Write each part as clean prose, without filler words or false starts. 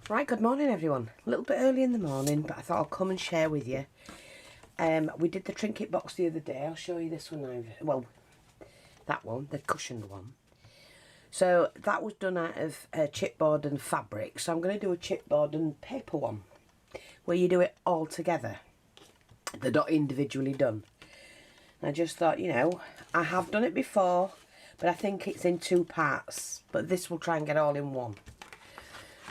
Right, good morning everyone. A little bit early in the morning, but I thought I'll come and share with you. We did the Trinket box the other day. I'll show you this one now. Well, that one, the cushioned one. So that was done out of chipboard and fabric. So I'm going to do a chipboard and paper one, where you do it all together. They're not individually done. I just thought, you know, I have done it before, but I think it's in two parts. But this will try and get all in one.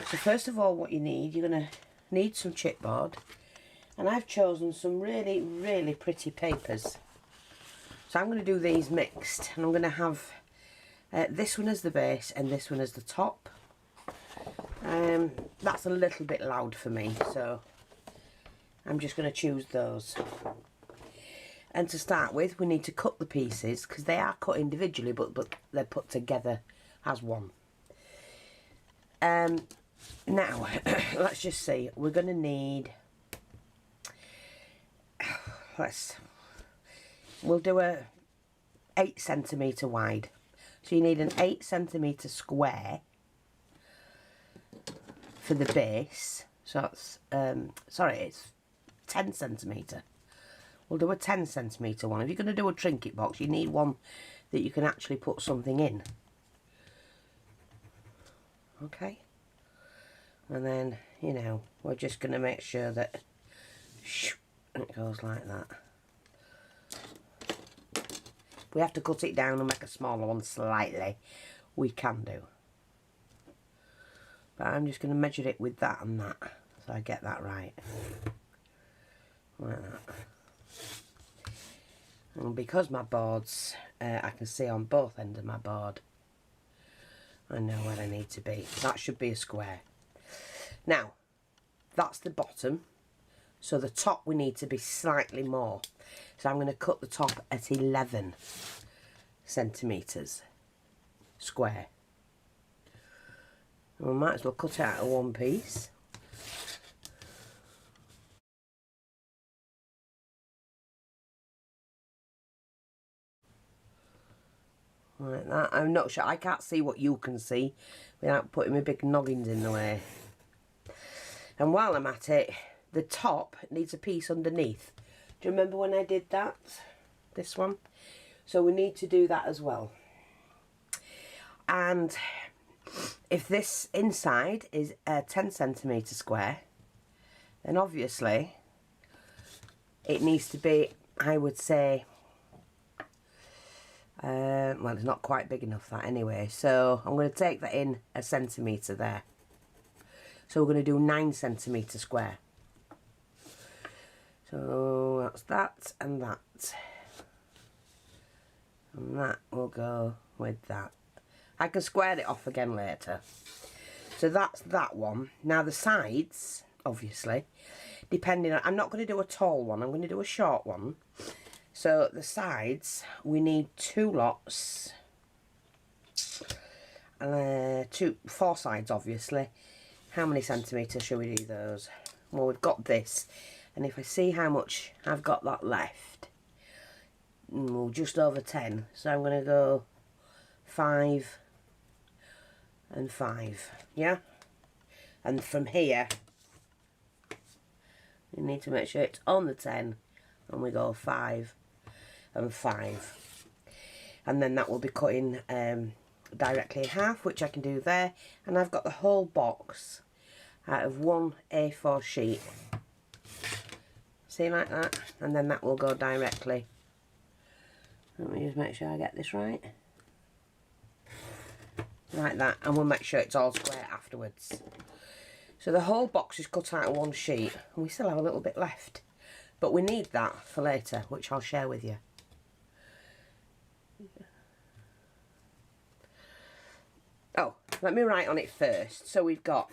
So first of all, what you need, you're going to need some chipboard, and I've chosen some really, really pretty papers. So I'm going to do these mixed, and I'm going to have this one as the base and this one as the top. That's a little bit loud for me, so I'm just going to choose those. And to start with, we need to cut the pieces, because they are cut individually, but they're put together as one. Now, let's just see. We're going to need... We'll do a 8cm wide. So you need an 8cm square for the base. So that's... sorry, it's 10cm. We'll do a 10cm one. If you're going to do a trinket box, you need one that you can actually put something in. Okay. And then, you know, we're just going to make sure that it goes like that. If we have to cut it down and make a smaller one slightly, we can do. But I'm just going to measure it with that and that, so I get that right. Like that. And because my boards, I can see on both ends of my board, I know where I need to be. That should be a square. Now, that's the bottom, so the top we need to be slightly more. So I'm going to cut the top at 11 centimetres square. And we might as well cut it out of one piece. Like that. I'm not sure, I can't see what you can see without putting my big noggins in the way. And while I'm at it, the top needs a piece underneath. Do you remember when I did that? This one? So we need to do that as well. And if this inside is a 10cm square, then obviously it needs to be, I would say, well, it's not quite big enough that anyway. So I'm going to take that in a centimetre there. So we're going to do 9cm square. So that's that and that. And that will go with that. I can square it off again later. So that's that one. Now the sides, obviously, depending on... I'm not going to do a tall one. I'm going to do a short one. So the sides, we need two lots. 4 sides, obviously. How many centimetres shall we do those? Well, we've got this, and if I see how much I've got that left, well, just over 10. So I'm going to go 5 and 5, yeah? And from here, you need to make sure it's on the 10, and we go 5 and 5. And then that will be cutting directly in half, which I can do there. And I've got the whole box out of one A4 sheet. See, like that? And then that will go directly. Let me just make sure I get this right. Like that. And we'll make sure it's all square afterwards. So the whole box is cut out of one sheet. And we still have a little bit left. But we need that for later, which I'll share with you. Oh, let me write on it first. So we've got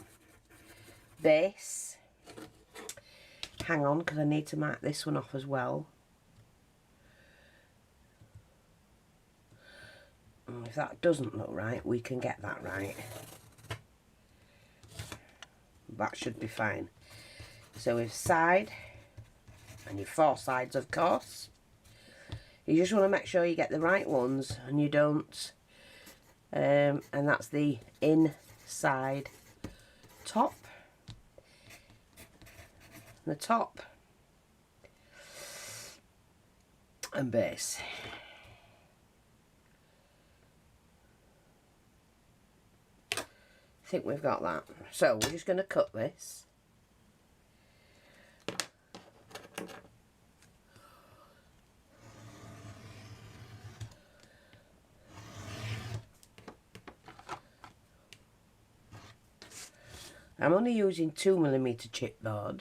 base. Hang on, because I need to mark this one off as well. And if that doesn't look right, we can get that right. That should be fine. So with side, and your 4 sides, of course. You just want to make sure you get the right ones and you don't. And that's the inside top. the top and base. I think we've got that. So we're just going to cut this. I'm only using 2mm chipboard,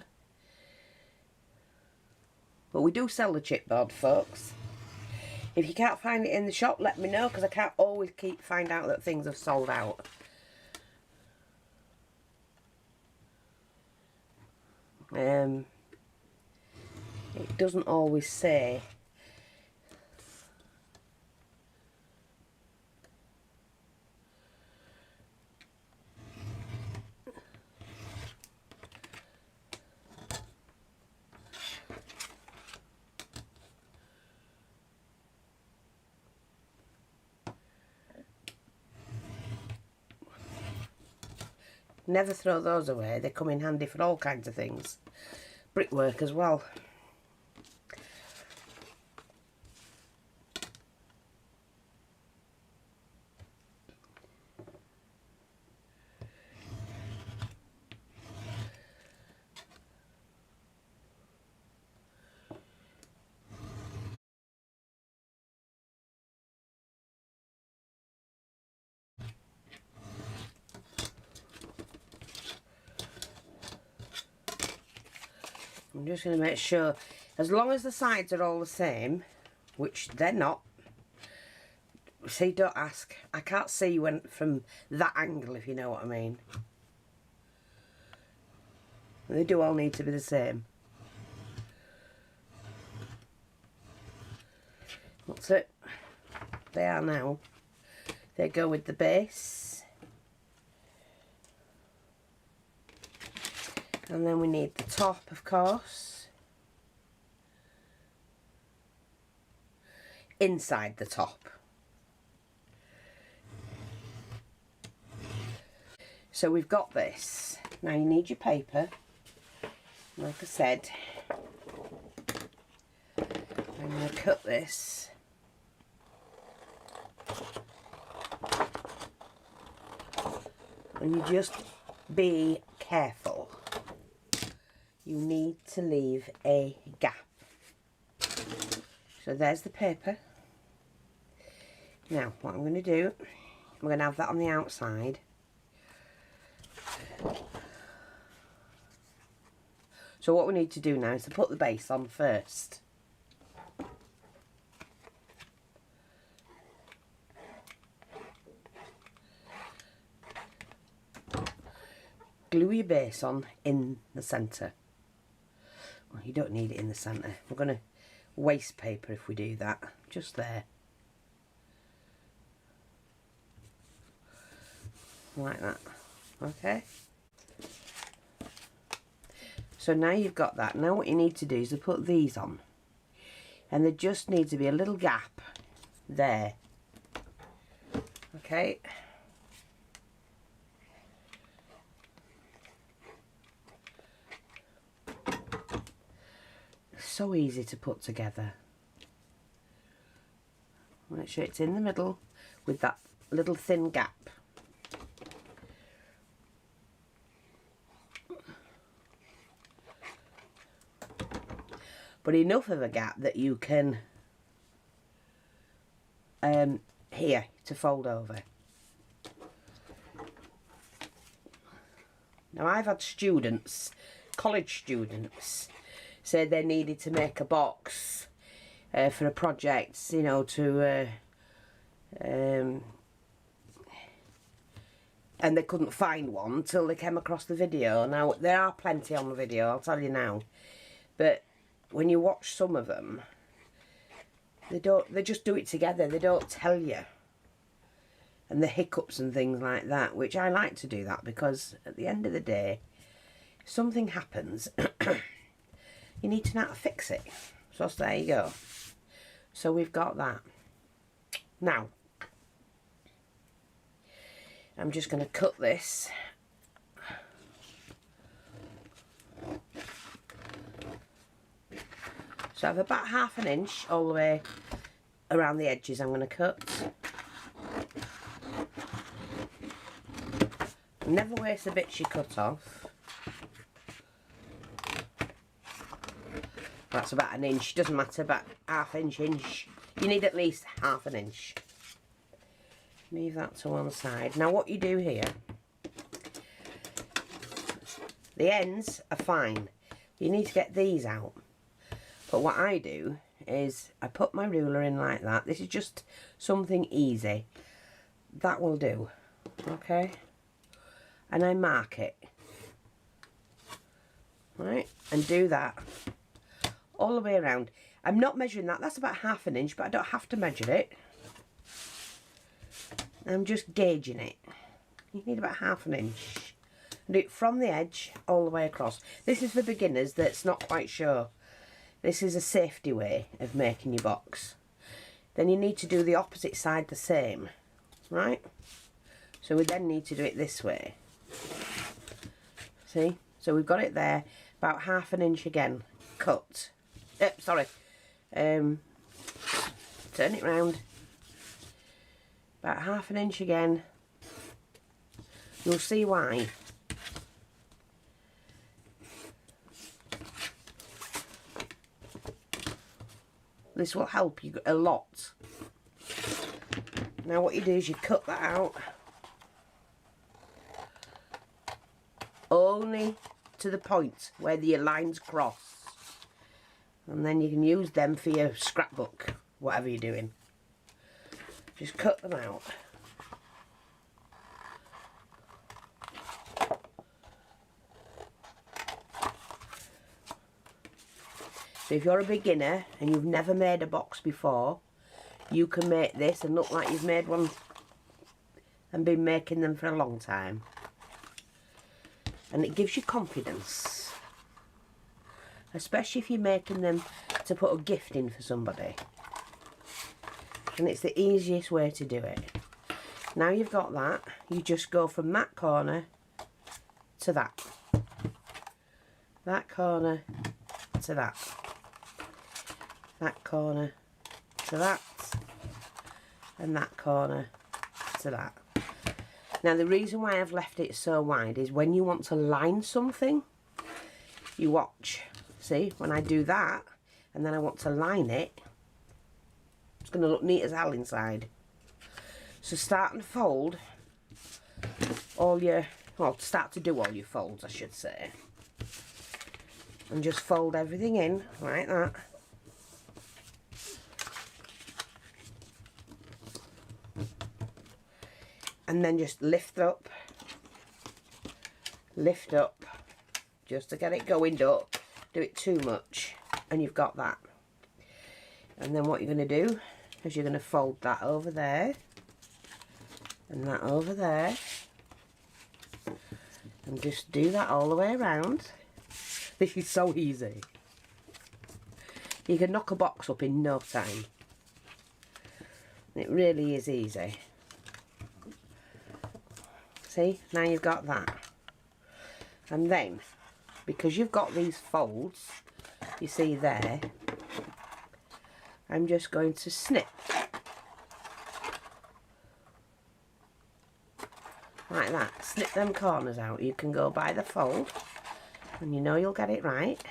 but we do sell the chipboard, folks. If you can't find it in the shop, let me know, because I can't always find out that things have sold out. It doesn't always say. Never throw those away, they come in handy for all kinds of things. Brickwork as well. I'm just going to make sure, as long as the sides are all the same, which they're not. See, don't ask. I can't see when from that angle, if you know what I mean. They do all need to be the same. That's it. They are now. They go with the base. And then we need the top, of course. Inside the top. So we've got this. Now you need your paper. Like I said, I'm going to cut this. And you just be careful. You need to leave a gap. So there's the paper. Now what I'm going to do, I'm going to have that on the outside. So what we need to do now is to put the base on first. Glue your base on in the centre. Well, you don't need it in the centre. We're going to waste paper if we do that. Just there. Like that. Okay. So now you've got that. Now what you need to do is to put these on. And there just needs to be a little gap there. Okay. So easy to put together. Make sure it's in the middle with that little thin gap. But enough of a gap that you can here to fold over. Now I've had students, college students, say they needed to make a box for a project, you know, to and they couldn't find one until they came across the video. Now there are plenty on the video, I'll tell you now, but when you watch some of them, they just do it together, they don't tell you, and the hiccups and things like that, which I like to do that, because at the end of the day, if something happens, you need to know how to fix it. So there you go. So we've got that. Now, I'm just going to cut this. So I have about 1/2 inch all the way around the edges I'm going to cut. Never waste the bits you cut off. That's about 1 inch, doesn't matter, about 1/2 inch. You need at least 1/2 inch. Leave that to one side. Now what you do here, the ends are fine. You need to get these out. But what I do is I put my ruler in like that. This is just something easy. That will do. Okay? And I mark it. Right? And do that all the way around. I'm not measuring that. That's about 1/2 inch, but I don't have to measure it. I'm just gauging it. You need about 1/2 inch. Do it from the edge all the way across. This is for beginners that's not quite sure. This is a safety way of making your box. Then you need to do the opposite side the same. Right? So we then need to do it this way. See? So we've got it there. About 1/2 inch again. Cut. Sorry. Turn it round. About 1/2 inch again. You'll see why. This will help you a lot. Now what you do is you cut that out. Only to the point where your lines cross. And then you can use them for your scrapbook, whatever you're doing. Just cut them out. So if you're a beginner and you've never made a box before, you can make this and look like you've made one and been making them for a long time. And it gives you confidence. Especially if you're making them to put a gift in for somebody. And it's the easiest way to do it. Now you've got that, you just go from that corner to that. That corner to that. That corner to that. And that corner to that. Now the reason why I've left it so wide is when you want to line something, you watch. See, when I do that, and then I want to line it, it's going to look neat as hell inside. So start and fold all your, well, start to do all your folds, I should say. And just fold everything in like that. And then just lift up, just to get it going. Don't do it too much, and you've got that. And then what you're going to do is you're going to fold that over there and that over there, and just do that all the way around. This is so easy. You can knock a box up in no time. It really is easy. See, now you've got that. And then, because you've got these folds, you see there, I'm just going to snip. Like that. Snip them corners out. You can go by the fold, and you know you'll get it right.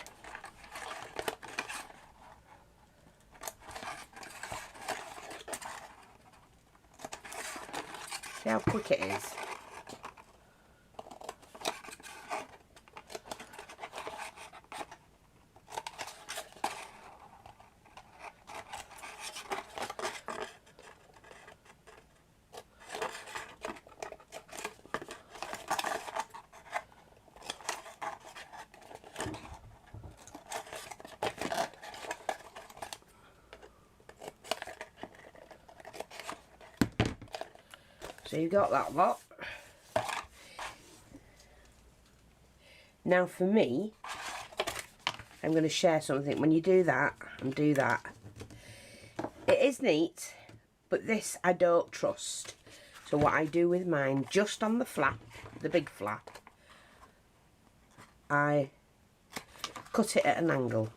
See how quick it is? So you got that lot. Now for me, I'm going to share something. When you do that and do that, it is neat, but this I don't trust. So what I do with mine, just on the flap, the big flap, I cut it at an angle.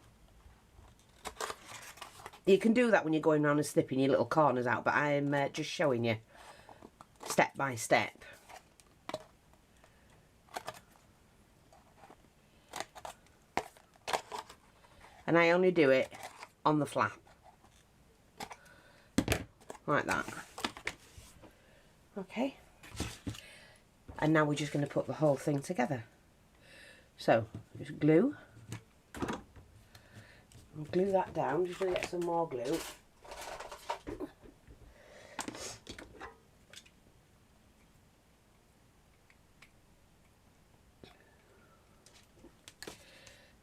You can do that when you're going around and snipping your little corners out, but I'm just showing you step by step. And I only do it on the flap. Like that. Okay. And now we're just going to put the whole thing together. So, just glue. And glue that down. Just going to get some more glue.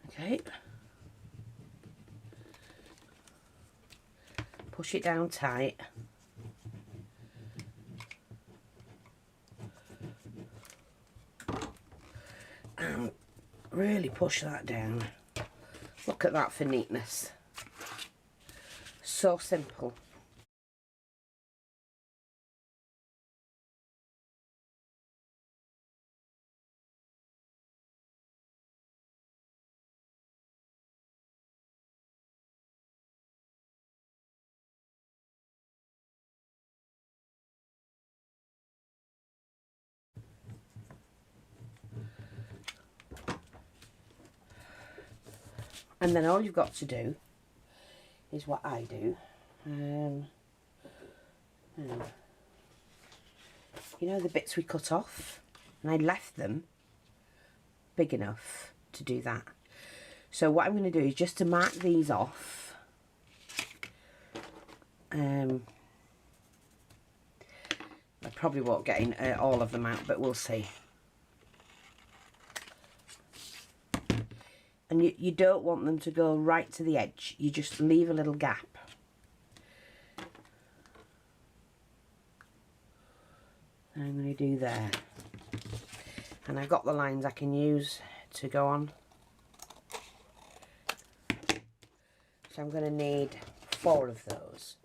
Okay. Push it down tight. And really push that down. Look at that for neatness. So simple. And then all you've got to do is what I do. You know the bits we cut off? And I left them big enough to do that. So what I'm going to do is just to mark these off. I probably won't get in all of them out, but we'll see. And you don't want them to go right to the edge. You just leave a little gap. And I'm going to do there. And I've got the lines I can use to go on. So I'm going to need 4 of those.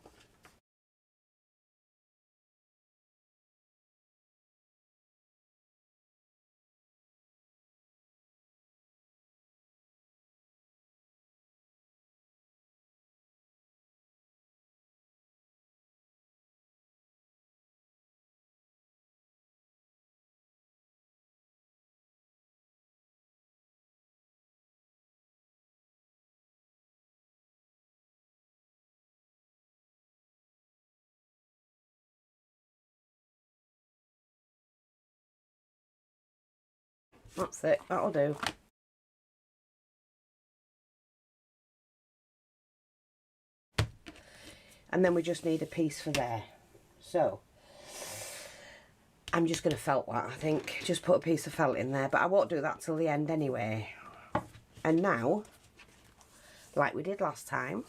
That's it, that'll do. And then we just need a piece for there. So, I'm just going to felt that, I think. Just put a piece of felt in there, but I won't do that till the end anyway. And now, like we did last time.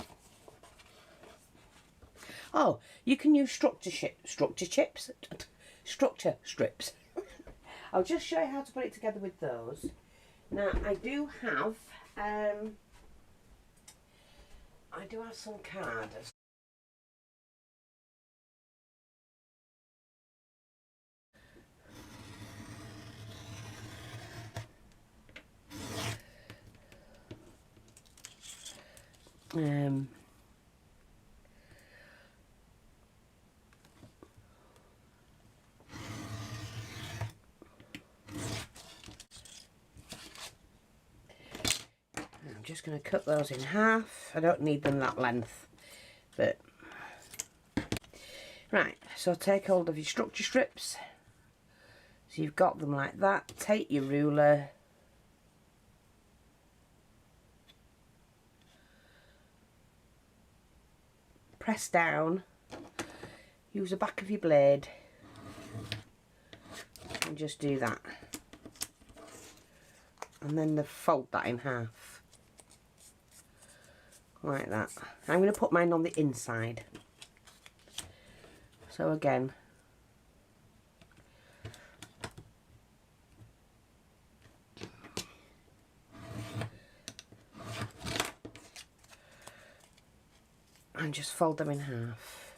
Oh, you can use structure strips. I'll just show you how to put it together with those. Now, I do have some card. I'm just going to cut those in half. I don't need them that length, but right, so take hold of your structure strips. So you've got them like that. Take your ruler, press down, use the back of your blade and just do that, and then fold that in half like that. I'm going to put mine on the inside, so again and just fold them in half.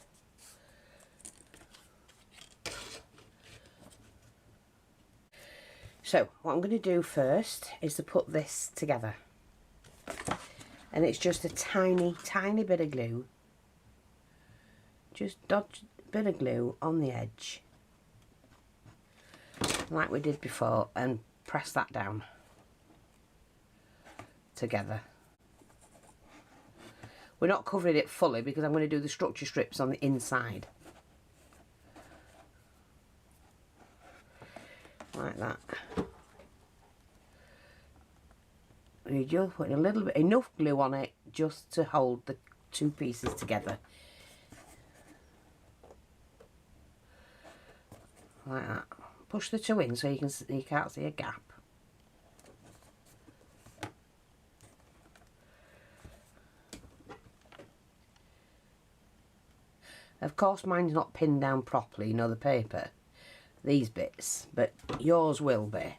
So what I'm going to do first is to put this together, and it's just a tiny bit of glue. just dodge a bit of glue on the edge, like we did before, and press that down together. We're not covering it fully because I'm going to do the structure strips on the inside. Like that. You just put a little bit, enough glue on it just to hold the two pieces together. Like that. Push the two in so you can't see a gap. Of course mine's not pinned down properly, you know, the paper, these bits, but yours will be.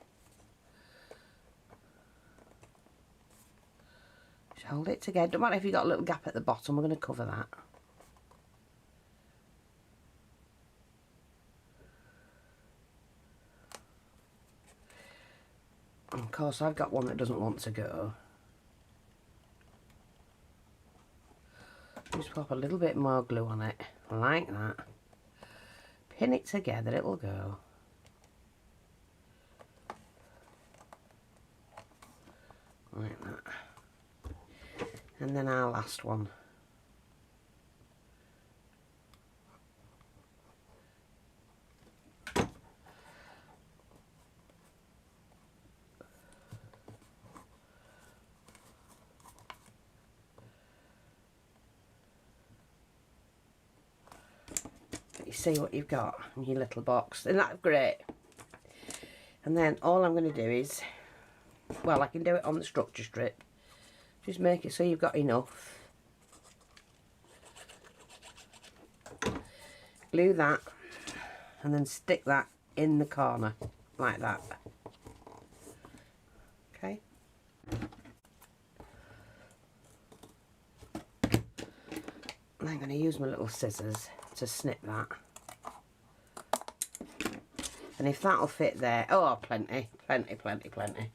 Just hold it together. Don't matter if you've got a little gap at the bottom, we're going to cover that. And of course I've got one that doesn't want to go. Just pop a little bit more glue on it, like that. Pin it together, it'll go. Like that. And then our last one. You see what you've got in your little box. Isn't that great? And then all I'm going to do is, well, I can do it on the structure strip. Just make it so you've got enough. Glue that and then stick that in the corner like that. Okay. And I'm going to use my little scissors to snip that. And if that'll fit there, oh, plenty, plenty, plenty, plenty.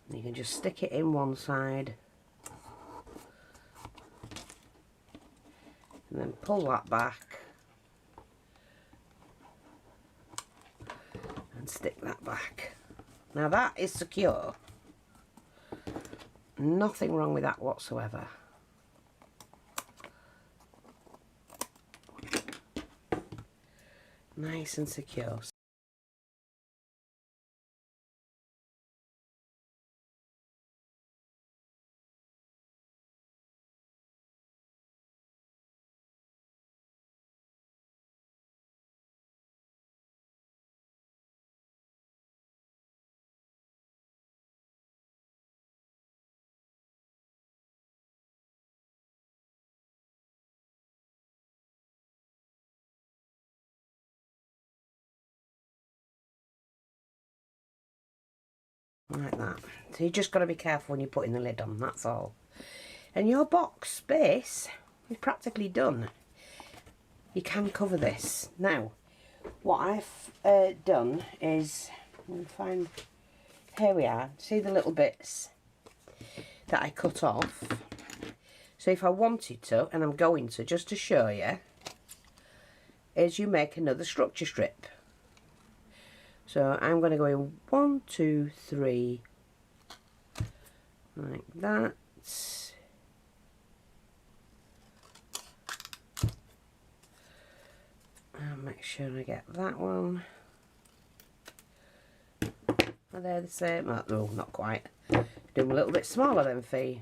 And you can just stick it in one side. And then pull that back. And stick that back. Now that is secure. Nothing wrong with that whatsoever. Nice and secure. Like that. So you just got to be careful when you're putting the lid on, that's all. And your box base is practically done. You can cover this. Now, what I've done is, find, here we are, see the little bits that I cut off. So if I wanted to, and I'm going to, just to show you, is you make another structure strip. So I'm going to go in 1, 2, 3, like that. And make sure I get that one. Are they the same? Oh, no, not quite. Do them a little bit smaller then for you.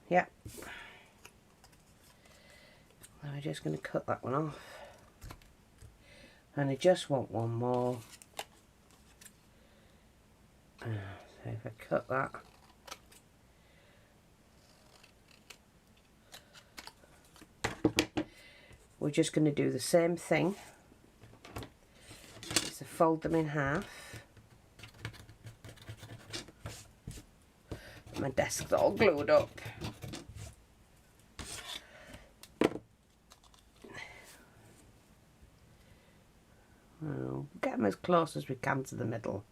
Yep. Now we're just going to cut that one off. And I just want one more. So if I cut that. We're just going to do the same thing. So fold them in half. My desk's all glued up. We'll get them as close as we can to the middle.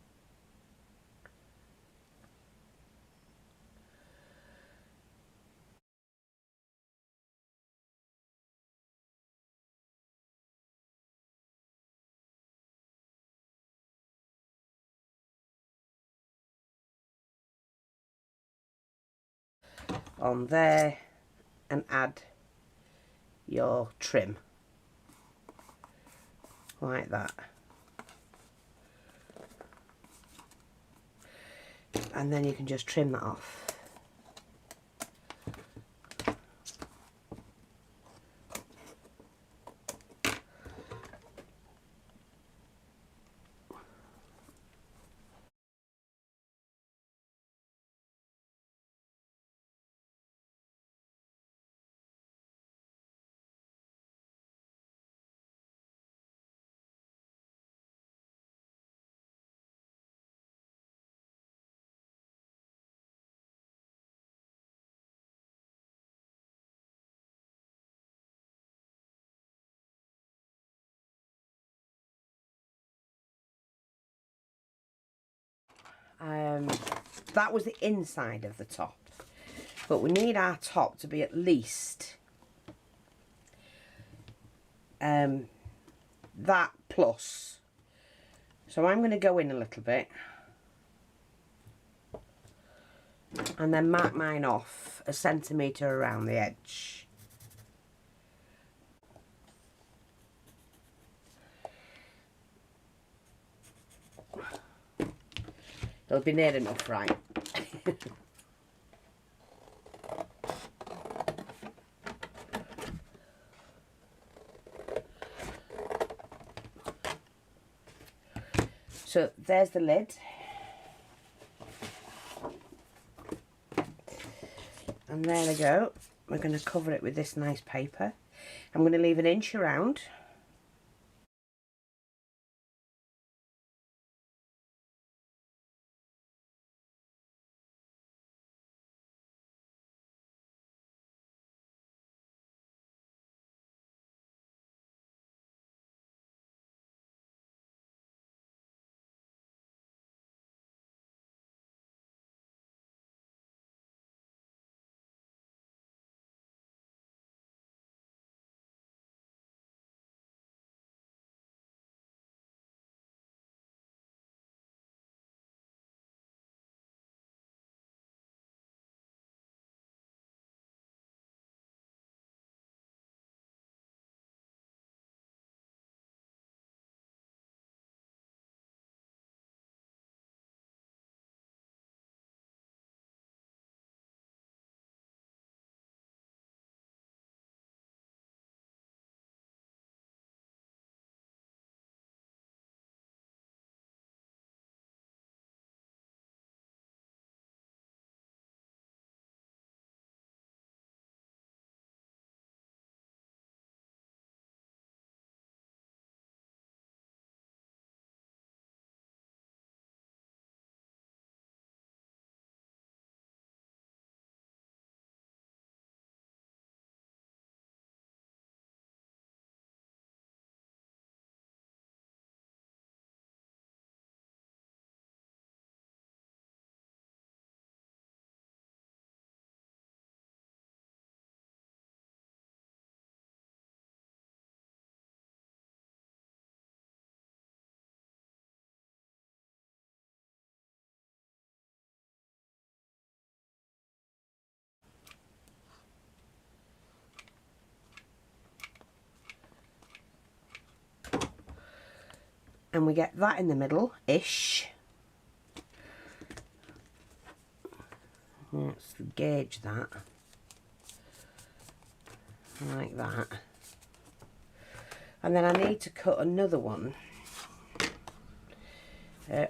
on there and add your trim like that. And then you can just trim that off. That was the inside of the top, but we need our top to be at least that plus. So I'm going to go in a little bit and then mark mine off 1 centimetre around the edge. It'll be near enough, right? So there's the lid. And there we go. We're going to cover it with this nice paper. I'm going to leave 1 inch around. And we get that in the middle-ish. Let's gauge that. Like that. And then I need to cut another one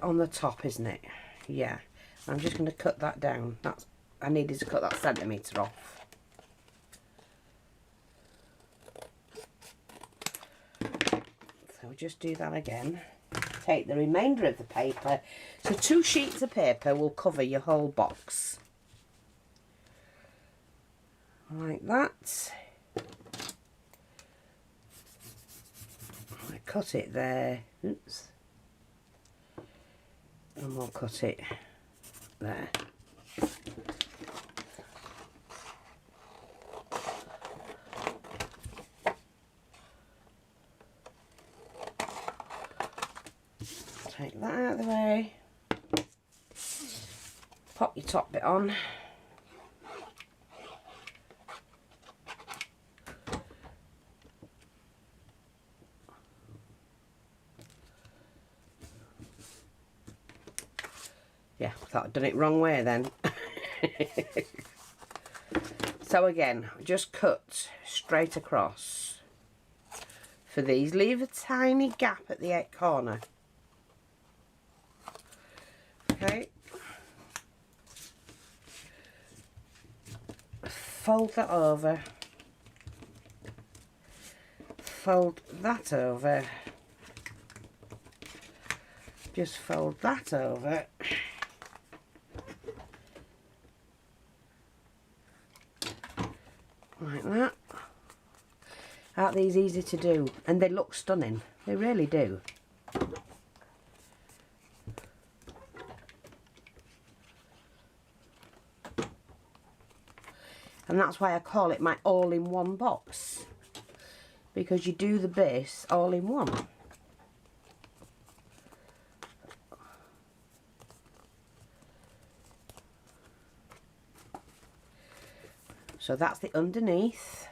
on the top, isn't it? Yeah. I'm just going to cut that down. I needed to cut that centimetre off. So we just do that again. Take the remainder of the paper. So 2 sheets of paper will cover your whole box. Like that. I cut it there. Oops. And we'll cut it there. Take that out of the way. Pop your top bit on. thought I'd done it wrong way then. So again, just cut straight across for these. Leave a tiny gap at the corner. Okay. Fold that over. Fold that over. Just fold that over. Like that. Aren't these easy to do? And they look stunning. They really do. And that's why I call it my all-in-one box. Because you do the base all in one. So that's the underneath.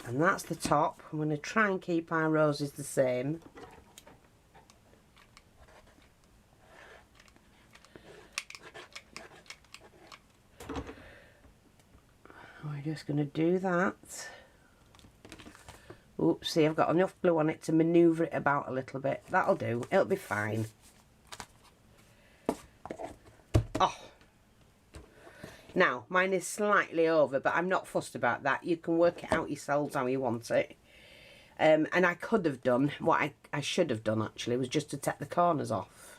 And that's the top. I'm going to try and keep our roses the same. We're just going to do that. Oops, see, I've got enough glue on it to manoeuvre it about a little bit. That'll do. It'll be fine. Oh. Now, mine is slightly over, but I'm not fussed about that. You can work it out yourselves how you want it. And I could have done, what I should have done actually, was just to take the corners off.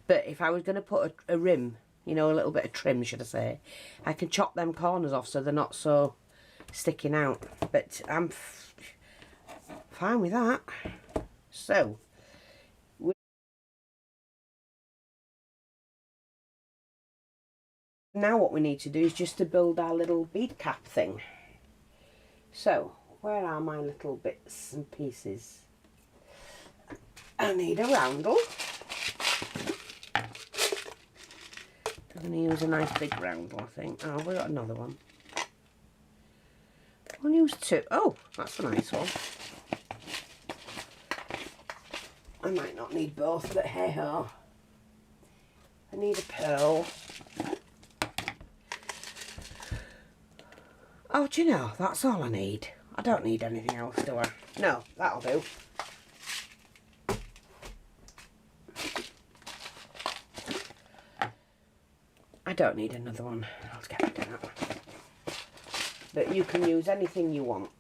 But if I was going to put a rim, you know, a little bit of trim, should I say, I can chop them corners off so they're not so sticking out. But I'm fine with that. So, now what we need to do is just to build our little bead cap thing. So, where are my little bits and pieces? I need a roundel. I'm going to use a nice big roundel, I think. Oh, we've got another one. I'll use two. Oh, that's a nice one. I might not need both, but hey ho. I need a pearl. Oh, do you know, that's all I need. I don't need anything else, do I? No, that'll do. I don't need another one. I'll get rid of that. But you can use anything you want,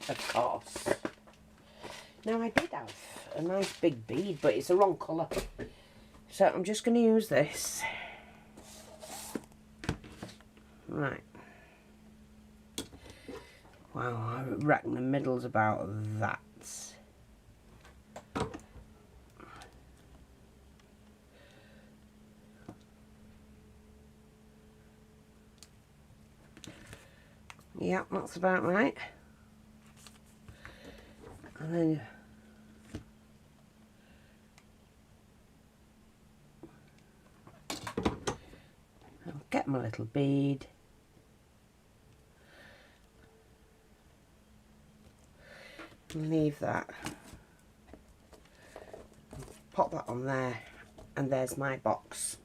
of course. Now, I did have a nice big bead, but it's the wrong colour. So I'm just going to use this. Right. Wow, I reckon the middle's about that. Yep, that's about right. And then I'll get my little bead. Leave that. Pop that on there, and there's my box.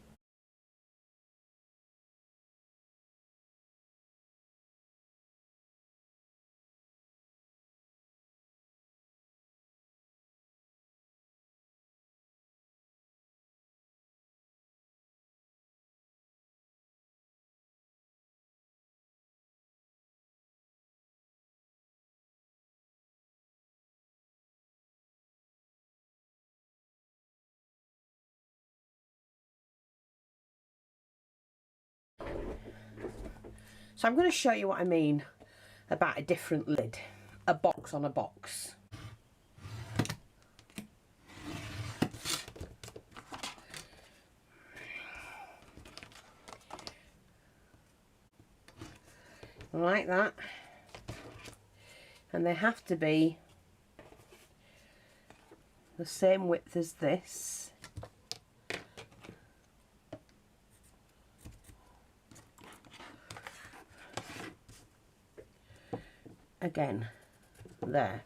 So I'm going to show you what I mean about a different lid, a box on a box. Like that. And they have to be the same width as this. Again, there.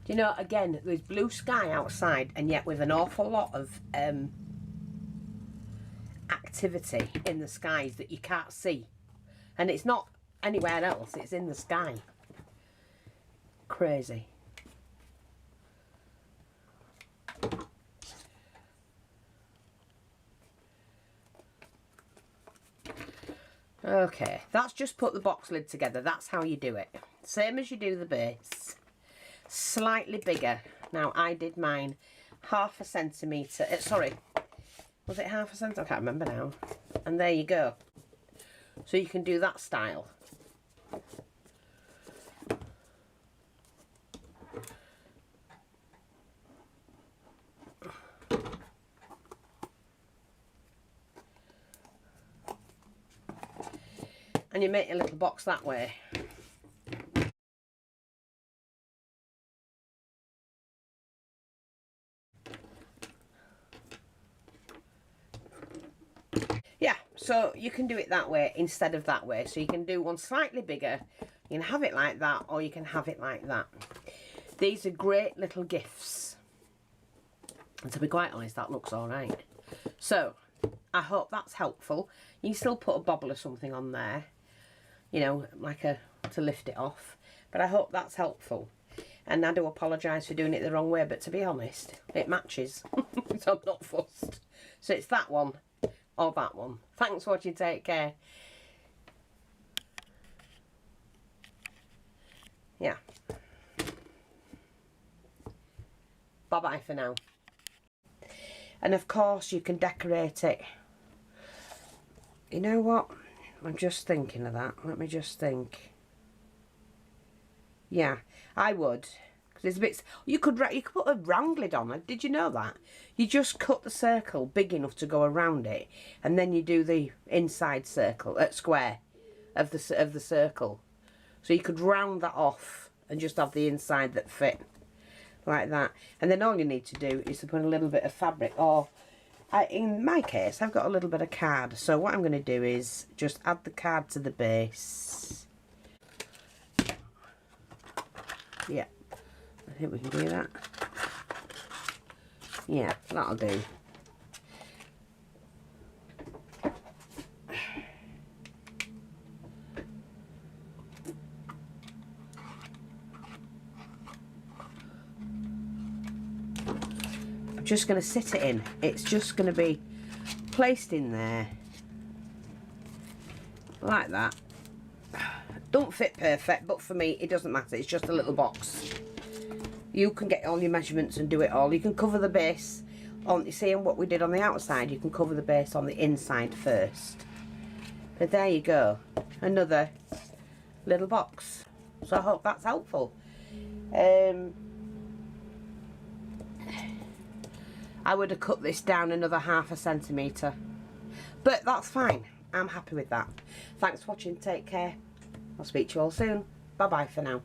You know, again, there's blue sky outside, and yet with an awful lot of activity in the skies that you can't see. And it's not anywhere else, it's in the sky. Crazy. Okay, that's just put the box lid together. That's how you do it. Same as you do the base. Slightly bigger. Now, I did mine 1/2 centimetre. Sorry, was it 1/2 centimetre? I can't remember now. And there you go. So you can do that style. And you make a little box that way. Yeah, so you can do it that way instead of that way. So you can do one slightly bigger. You can have it like that, or you can have it like that. These are great little gifts. And to be quite honest, that looks all right. So, I hope that's helpful. You can still put a bobble or something on there. You know, like to lift it off. But I hope that's helpful. And I do apologise for doing it the wrong way, but to be honest, it matches. So I'm not fussed. So it's that one or that one. Thanks for watching, take care. Yeah. Bye-bye for now. And of course you can decorate it. You know what? I'm just thinking of that. Let me just think. Yeah, I would. Because it's a bit... You could put a round lid on it. Did you know that? You just cut the circle big enough to go around it. And then you do the inside circle, square of the circle. So you could round that off and just have the inside that fit. Like that. And then all you need to do is to put a little bit of fabric, or... in my case, I've got a little bit of card. So what I'm going to do is just add the card to the base. Yeah, I think we can do that. Yeah, that'll do. I'm just going to sit it in. It's just going to be placed in there like that. Don't fit perfect, but for me it doesn't matter. It's just a little box. You can get all your measurements and do it all. You can cover the base on, you see what we did on the outside, you can cover the base on the inside first. But there you go, another little box. So I hope that's helpful. I would have cut this down another 1/2 centimetre, but that's fine. I'm happy with that. Thanks for watching, take care. I'll speak to you all soon. Bye bye for now.